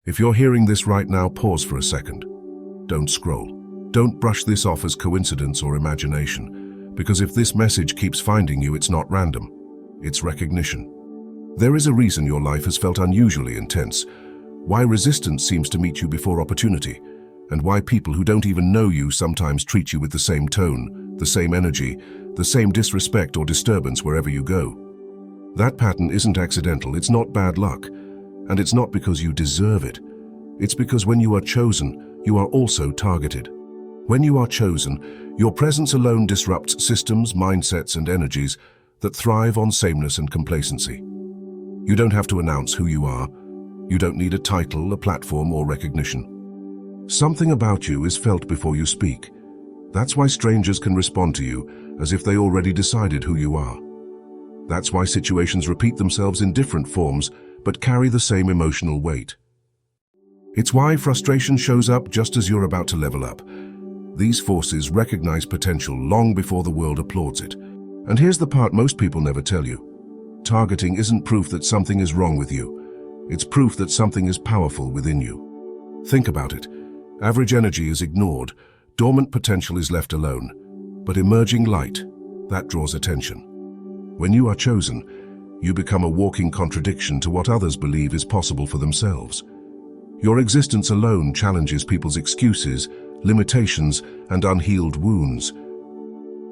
If you're hearing this right now, pause for a second. Don't scroll. Don't brush this off as coincidence or imagination, because if this message keeps finding you, it's not random. It's recognition. There is a reason your life has felt unusually intense, why resistance seems to meet you before opportunity, and why people who don't even know you sometimes treat you with the same tone, the same energy, the same disrespect or disturbance wherever you go. That pattern isn't accidental, it's not bad luck, and it's not because you deserve it. It's because when you are chosen, you are also targeted. When you are chosen, your presence alone disrupts systems, mindsets, and energies that thrive on sameness and complacency. You don't have to announce who you are. You don't need a title, a platform, or recognition. Something about you is felt before you speak. That's why strangers can respond to you as if they already decided who you are. That's why situations repeat themselves in different forms but carry the same emotional weight. It's why frustration shows up just as you're about to level up. These forces recognize potential long before the world applauds it. And here's the part most people never tell you. Targeting isn't proof that something is wrong with you. It's proof that something is powerful within you. Think about it. Average energy is ignored, dormant potential is left alone, but emerging light, that draws attention. When you are chosen, you become a walking contradiction to what others believe is possible for themselves. Your existence alone challenges people's excuses, limitations, and unhealed wounds.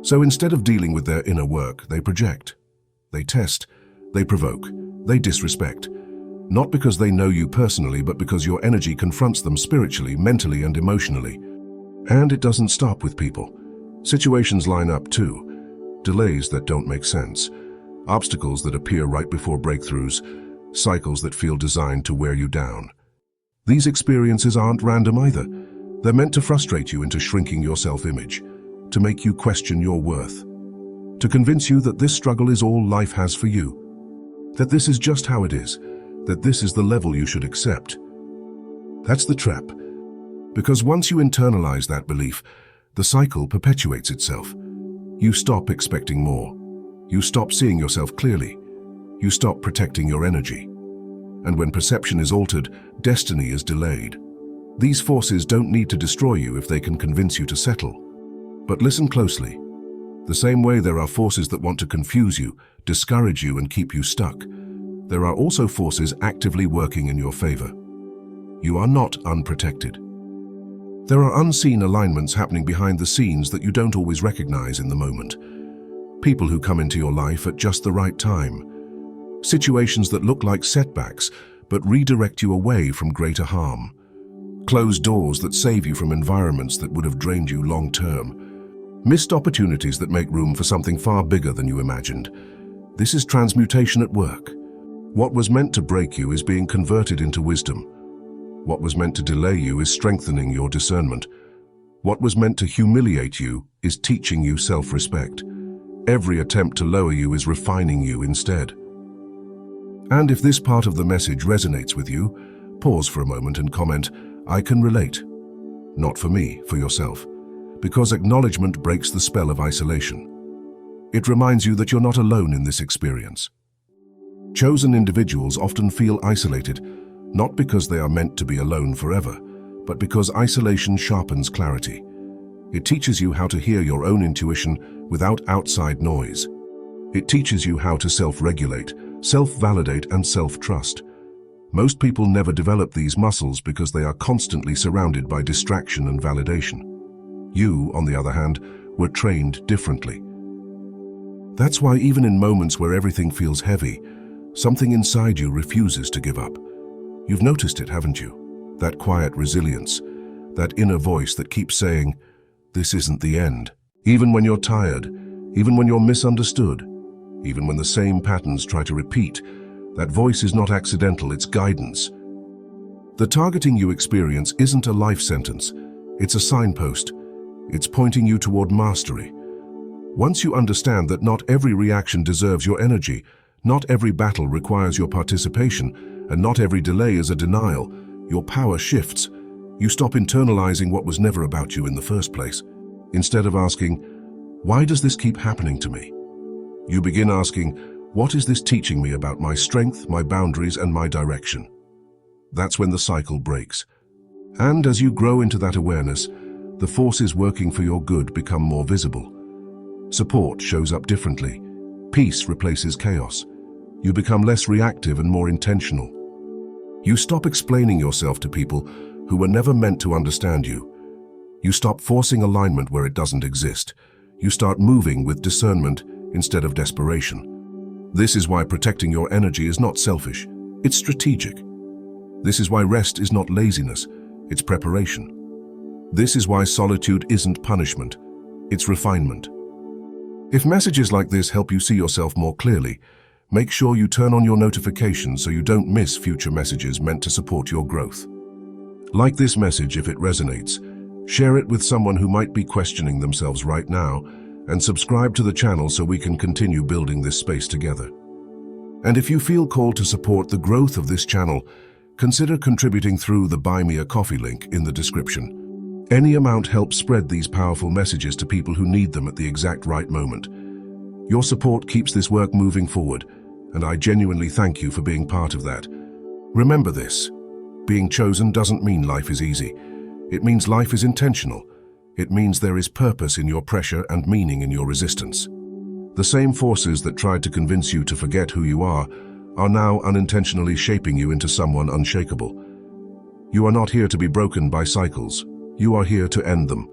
So instead of dealing with their inner work, they project. They test, they provoke, they disrespect. Not because they know you personally, but because your energy confronts them spiritually, mentally, and emotionally. And it doesn't stop with people. Situations line up too. Delays that don't make sense. Obstacles that appear right before breakthroughs. Cycles that feel designed to wear you down. These experiences aren't random either. They're meant to frustrate you into shrinking your self-image, to make you question your worth, to convince you that this struggle is all life has for you, that this is just how it is, that this is the level you should accept. That's the trap. Because once you internalize that belief, the cycle perpetuates itself. You stop expecting more. You stop seeing yourself clearly. You stop protecting your energy. And when perception is altered, destiny is delayed. These forces don't need to destroy you if they can convince you to settle. But listen closely. The same way there are forces that want to confuse you, discourage you, and keep you stuck, there are also forces actively working in your favor. You are not unprotected. There are unseen alignments happening behind the scenes that you don't always recognize in the moment. People who come into your life at just the right time. Situations that look like setbacks, but redirect you away from greater harm. Closed doors that save you from environments that would have drained you long term. Missed opportunities that make room for something far bigger than you imagined. This is transmutation at work. What was meant to break you is being converted into wisdom. What was meant to delay you is strengthening your discernment. What was meant to humiliate you is teaching you self-respect. Every attempt to lower you is refining you instead. And if this part of the message resonates with you, pause for a moment and comment, "I can relate." Not for me, for yourself. Because acknowledgement breaks the spell of isolation. It reminds you that you're not alone in this experience. Chosen individuals often feel isolated, not because they are meant to be alone forever, but because isolation sharpens clarity. It teaches you how to hear your own intuition without outside noise. It teaches you how to self-regulate, self-validate, and self-trust. Most people never develop these muscles because they are constantly surrounded by distraction and validation. You, on the other hand, were trained differently. That's why even in moments where everything feels heavy, something inside you refuses to give up. You've noticed it, haven't you? That quiet resilience, that inner voice that keeps saying, "This isn't the end." Even when you're tired, even when you're misunderstood, even when the same patterns try to repeat, that voice is not accidental, it's guidance. The targeting you experience isn't a life sentence, it's a signpost. It's pointing you toward mastery. Once you understand that not every reaction deserves your energy, not every battle requires your participation, and not every delay is a denial, your power shifts. You stop internalizing what was never about you in the first place. Instead of asking, "Why does this keep happening to me?" you begin asking, "What is this teaching me about my strength, my boundaries, and my direction?" That's when the cycle breaks. And as you grow into that awareness, the forces working for your good become more visible. Support shows up differently. Peace replaces chaos. You become less reactive and more intentional. You stop explaining yourself to people who were never meant to understand you. You stop forcing alignment where it doesn't exist. You start moving with discernment instead of desperation. This is why protecting your energy is not selfish, it's strategic. This is why rest is not laziness, it's preparation. This is why solitude isn't punishment, it's refinement. If messages like this help you see yourself more clearly, make sure you turn on your notifications so you don't miss future messages meant to support your growth. Like this message if it resonates, share it with someone who might be questioning themselves right now, and subscribe to the channel so we can continue building this space together. And if you feel called to support the growth of this channel, consider contributing through the Buy Me a Coffee link in the description. Any amount helps spread these powerful messages to people who need them at the exact right moment. Your support keeps this work moving forward, and I genuinely thank you for being part of that. Remember this: being chosen doesn't mean life is easy. It means life is intentional. It means there is purpose in your pressure and meaning in your resistance. The same forces that tried to convince you to forget who you are now unintentionally shaping you into someone unshakable. You are not here to be broken by cycles. You are here to end them.